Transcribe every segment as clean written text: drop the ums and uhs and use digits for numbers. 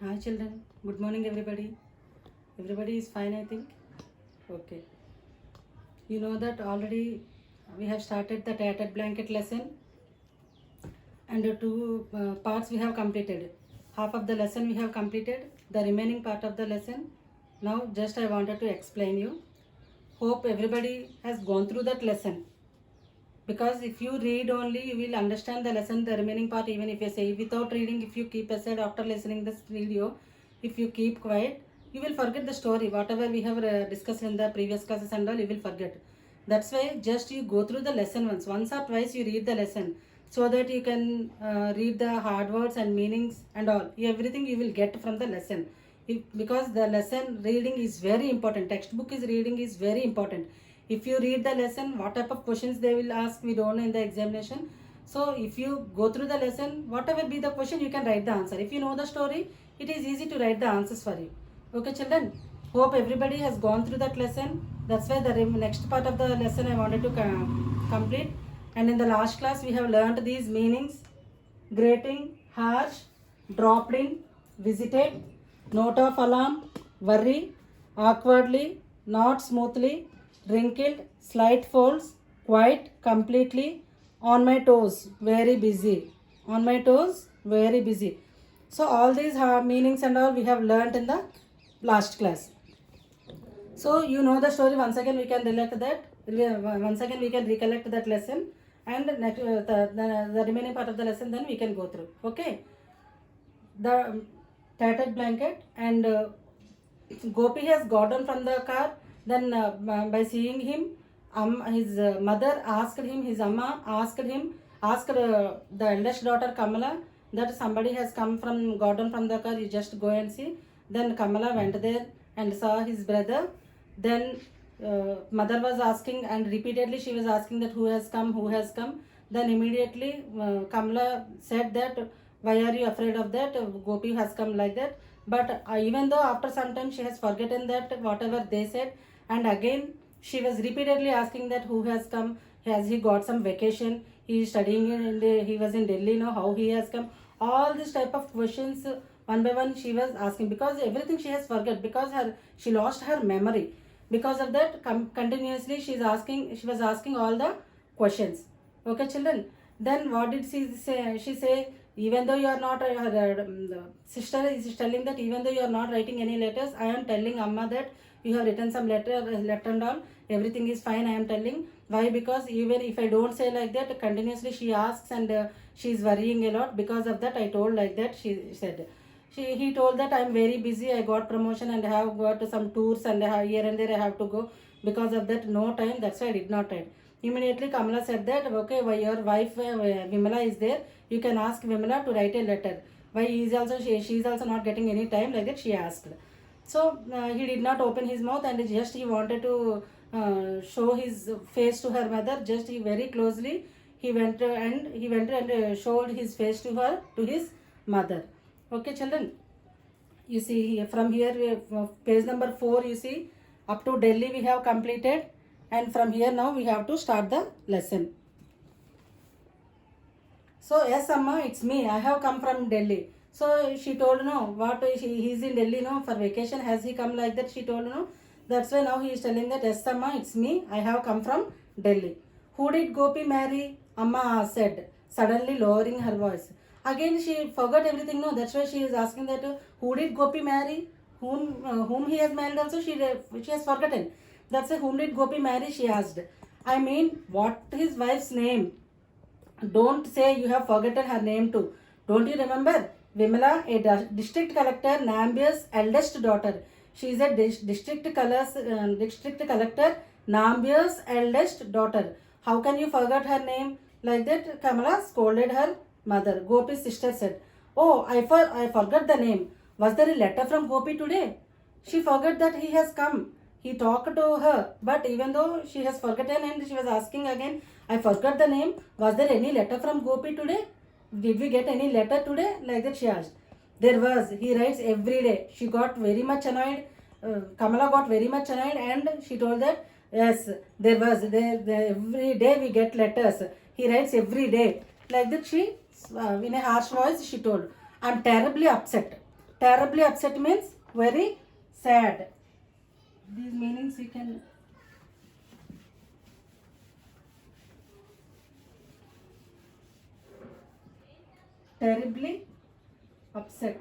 Hi children, good morning everybody. Everybody is fine, I think. Okay. You know that already we have started the tattered blanket lesson, and the two parts we have completed. Half of the lesson we have completed, the remaining part of the lesson. Now just I wanted to explain you. Hope everybody has gone through that lesson, because if you read only you will understand the lesson, the remaining part. Even if you say without reading, if you keep aside after listening this video, if you keep quiet, you will forget the story whatever we have discussed in the previous classes and all, you will forget. That's why just you go through the lesson once or twice, you read the lesson, so that you can read the hard words and meanings and all, everything you will get from the lesson. Because the lesson reading is very important, textbook is reading is very important. If you read the lesson, what type of questions they will ask, we don't know in the examination. So if you go through the lesson, whatever be the question, you can write the answer. If you know the story, it is easy to write the answers for you. Okay children, hope everybody has gone through that lesson. That's why the next part of the lesson I wanted to complete. And in the last class we have learned these meanings: grating, harsh, dropped in, visited, note of alarm, worry, awkwardly, not smoothly, wrinkled, slight folds, quite, completely, on my toes, very busy, on my toes, very busy. So all these meanings and all we have learnt in the last class. So you know the story. Once again we can relate that. Once again we can recollect that lesson, and the remaining part of the lesson then we can go through. Okay. The tattered blanket, and Gopi has gotten from the car. Then by seeing him, his mother asked him, his amma asked the eldest daughter Kamala that somebody has come from gotten from the car. You just go and see. Then Kamala went there and saw his brother. Then mother was asking, and repeatedly she was asking that who has come, who has come. Then immediately Kamala said that why are you afraid of that, Gopi has come, like that. But even though after some time she has forgotten that whatever they said, and again she was repeatedly asking that who has come, has he got some vacation, he is studying he was in Delhi, no, how he has come. All this type of questions one by one she was asking, because everything she has forgot, because she lost her memory. Because of that, continuously she was asking all the questions. Okay children, then what did she say, even though you are not the sister is telling that even though you are not writing any letters, I am telling amma that you have written some letter and all, everything is fine, I am telling. Why? Because even if I don't say like that, continuously she asks, and she is worrying a lot. Because of that I told like that, she said. He told that I am very busy, I got promotion and I have got some tours, and here and there I have to go. Because of that, no time, that's why I did not write. Immediately Kamala said that, okay, why your wife Vimala is there, you can ask Vimala to write a letter. Why she is also not getting any time, like that she asked. So he did not open his mouth, and just he wanted to show his face to her mother. Just he very closely he went and showed his face to her, to his mother. Okay children, you see here, from here page number 4, you see up to Delhi we have completed, and from here now we have to start the lesson. So yes amma, it's me, I have come from Delhi. So she told, no, what, he's in Delhi, no, for vacation, has he come, like that she told, no. That's why now he is telling that, yes amma, it's me, I have come from Delhi. Who did Gopi marry? Amma said, suddenly lowering her voice. Again she forgot everything, no. That's why she is asking that who did Gopi marry? Whom he has married also she has forgotten. That's why whom did Gopi marry, she asked. I mean, what his wife's name? Don't say you have forgotten her name too. Don't you remember? Vimala, a district collector, Nambia's eldest daughter. She is a district collector, Nambia's eldest daughter. How can you forget her name? Like that, Kamala scolded her mother. Gopi's sister said, oh, I forgot the name. Was there a letter from Gopi today? She forgot that he has come. He talked to her, but even though she has forgotten and she was asking again, I forgot the name. Was there any letter from Gopi today? Did we get any letter today? Like that she asked. There was. He writes every day. She got very much annoyed. Kamala got very much annoyed, and she told that, yes, there was. Every day we get letters. He writes every day. Like that she, in a harsh voice, she told, I'm terribly upset. Terribly upset means very sad. These meanings you can. Terribly upset.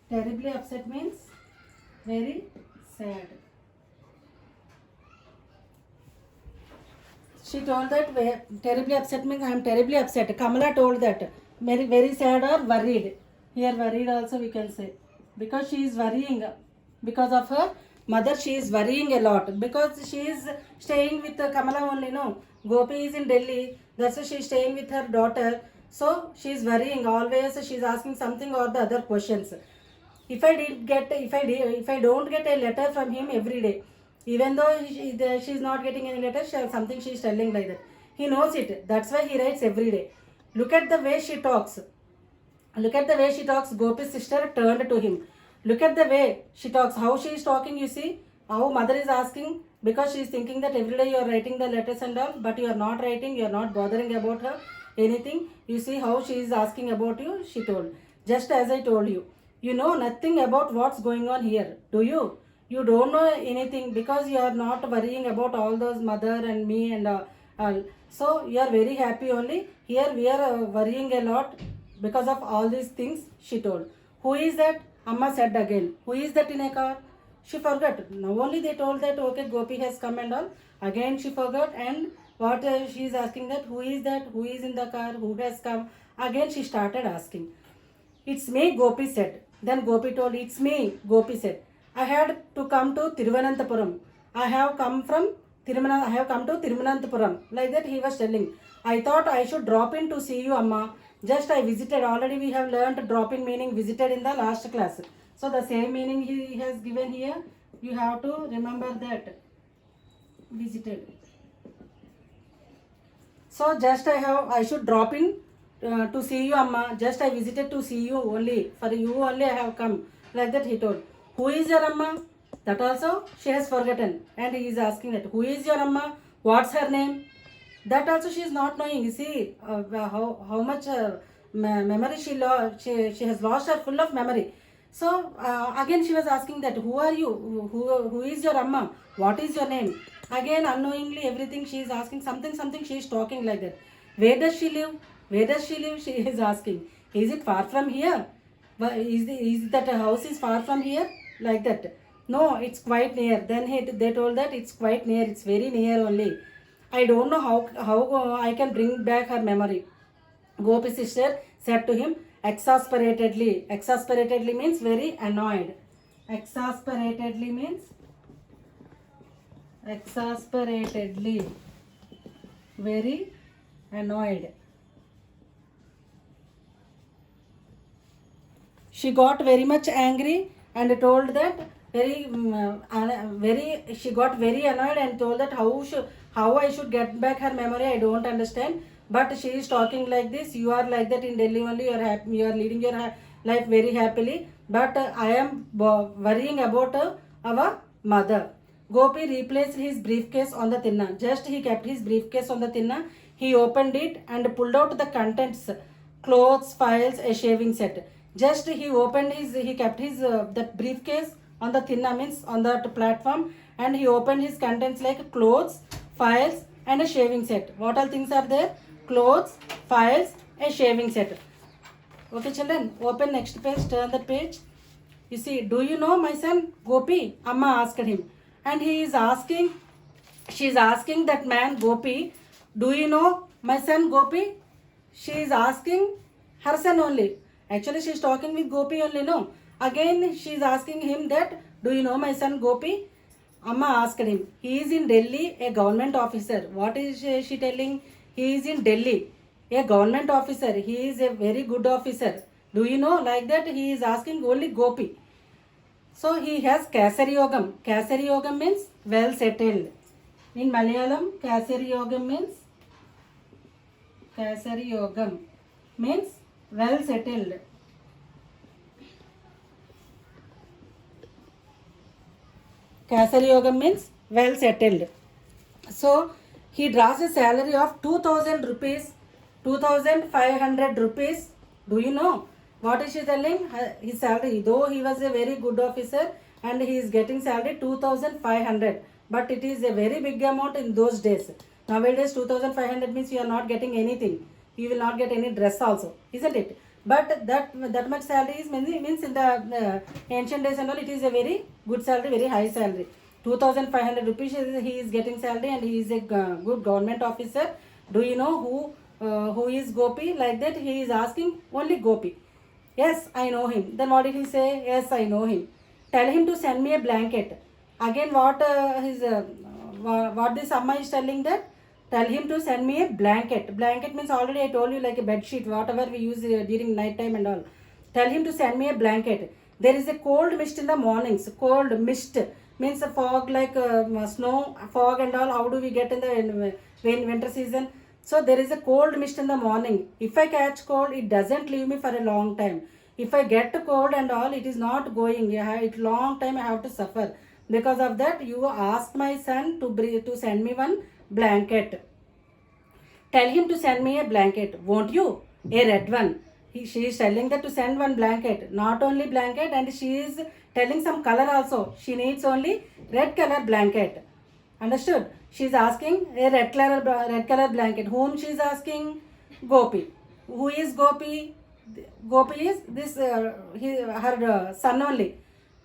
Terribly upset means very sad. She told that terribly upset means I am terribly upset. Kamala told that very very sad or worried. Here worried also we can say, because she is worrying because of her mother. She is worrying a lot because she is staying with Kamala only. No, Gopi is in Delhi. That's why she is staying with her daughter. So she is worrying always. She is asking something or the other questions. If I don't get a letter from him every day, even though she is not getting any letter, something she is telling like that. He knows it. That's why he writes every day. Look at the way she talks. Look at the way she talks. Gopi's sister turned to him. Look at the way she talks. How she is talking, you see. How mother is asking, because she is thinking that every day you are writing the letters and all, but you are not writing, you are not bothering about her anything. You see how she is asking about you, she told. Just as I told you. You know nothing about what's going on here, do you? You don't know anything because you are not worrying about all those mother and me and all. So you are very happy only. Here we are worrying a lot because of all these things, she told. Who is that? Amma said again. Who is that in a car? She forgot. Now only they told that okay, Gopi has come and all. Again she forgot, and what she is asking that who is that? Who is in the car? Who has come? Again she started asking. It's me, Gopi said. Then Gopi told, it's me, Gopi said. I had to come to Thiruvananthapuram. I have come to Thiruvananthapuram. Like that he was telling. I thought I should drop in to see you, Amma. Just I visited. Already we have learned drop in meaning visited in the last class. So the same meaning he has given here. You have to remember that. Visited. So just I should drop in to see you, Amma. Just I visited to see you only. For you only I have come. Like that he told. Who is your Amma? That also she has forgotten. And he is asking that. Who is your Amma? What's her name? That also she is not knowing. You see how much memory she lost. She has lost her full of memory. So again she was asking that. Who are you? Who is your Amma? What is your name? Again unknowingly everything she is asking. Something she is talking like that. Where does she live? Where does she live? She is asking. Is it far from here? Is that a house is far from here? Like that. No, it's quite near. Then they told that it's quite near. It's very near only. I don't know how I can bring back her memory. Gopi's sister said to him exasperatedly. Exasperatedly means very annoyed. Exasperatedly means exasperatedly very annoyed. She got very much angry and told that she got very annoyed and told that how I should get back her memory, I don't understand. But she is talking like this. You are like that in Delhi only. You are leading your life very happily. But I am worrying about our mother. Gopi replaced his briefcase on the tinna. Just he kept his briefcase on the tinna. He opened it and pulled out the contents: clothes, files, a shaving set. Just he kept his that briefcase on the tinna, means on that platform, and he opened his contents like clothes, files, and a shaving set. What all things are there? Clothes, files, a shaving set. Okay, children, open next page, turn that page. You see, do you know my son Gopi? Amma asked him. And she is asking that man Gopi, do you know my son Gopi? She is asking her son only. Actually, she is talking with Gopi only, no. Again, she is asking him that, do you know my son Gopi? Amma asked him. He is in Delhi, a government officer. What is she telling? He is in Delhi, a government officer. He is a very good officer. Do you know? Like that, he is asking only Gopi. So he has Kasari Yogam. Kasari Yogam means well settled. In Malayalam, Kasari Yogam means well settled. Kasari Yogam means well settled. So he draws a salary of 2,000 rupees, 2,500 rupees Do you know what is she telling? His salary, though he was a very good officer and he is getting salary 2,500, but it is a very big amount in those days. Nowadays 2,500 means you are not getting anything. You will not get any dress also, isn't it? But that much salary is means in the ancient days and all, it is a very good salary, very high salary. 2,500 rupees he is getting salary, and he is a good government officer. Do you know who is Gopi? Like that he is asking only Gopi. Yes, I know him. Then what did he say? Yes, I know him. Tell him to send me a blanket. Again, what this Amma is telling, that tell him to send me a blanket. Blanket means, already I told you, like a bed sheet, whatever we use during night time and all. Tell him to send me a blanket. There is a cold mist in the mornings. Cold mist means a fog, like snow, fog and all. How do we get in the winter season? So there is a cold mist in the morning. If I catch cold, it doesn't leave me for a long time. If I get cold and all, it is not going. It long time I have to suffer. Because of that, you ask my son to send me one blanket. Tell him to send me a blanket, won't you? A red one. She is telling that to send one blanket. Not only blanket, and she is telling some color also. She needs only red color blanket. Understood? She is asking a red color blanket. Whom she is asking? Gopi. Who is Gopi? Gopi is this her son only.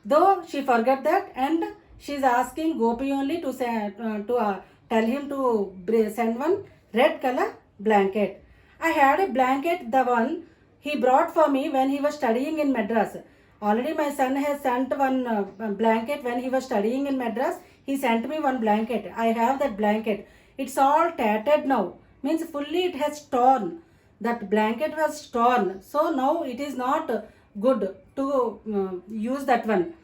Though she forgot that, and she is asking Gopi only to tell him to send one red color blanket. I had a blanket, the one he brought for me when he was studying in Madras. Already my son has sent one blanket when he was studying in Madras. He sent me one blanket. I have that blanket. It's all tattered now. Means fully it has torn. That blanket was torn. So now it is not good to use that one.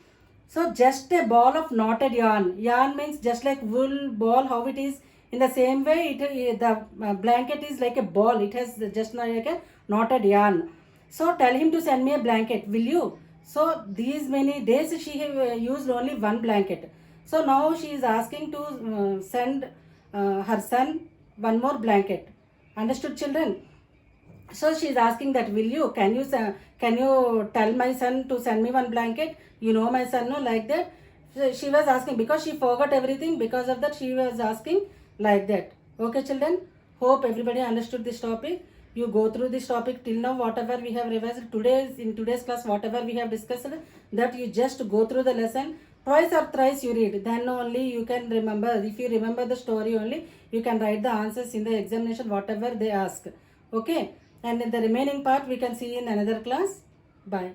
So just a ball of knotted yarn. Yarn means just like wool ball, how it is. In the same way, the blanket is like a ball. It has just like a knotted yarn. So tell him to send me a blanket, will you? So these many days she have used only one blanket. So now she is asking to send her son one more blanket. Understood, children? So she is asking that, will you, can you tell my son to send me one blanket? You know my son, no, like that. So she was asking because she forgot everything. Because of that, she was asking like that. Okay, children. Hope everybody understood this topic. You go through this topic till now. Whatever we have revised in today's class, whatever we have discussed, that you just go through the lesson twice or thrice. You read. Then only you can remember. If you remember the story only, you can write the answers in the examination, whatever they ask. Okay. And in the remaining part, we can see in another class. Bye.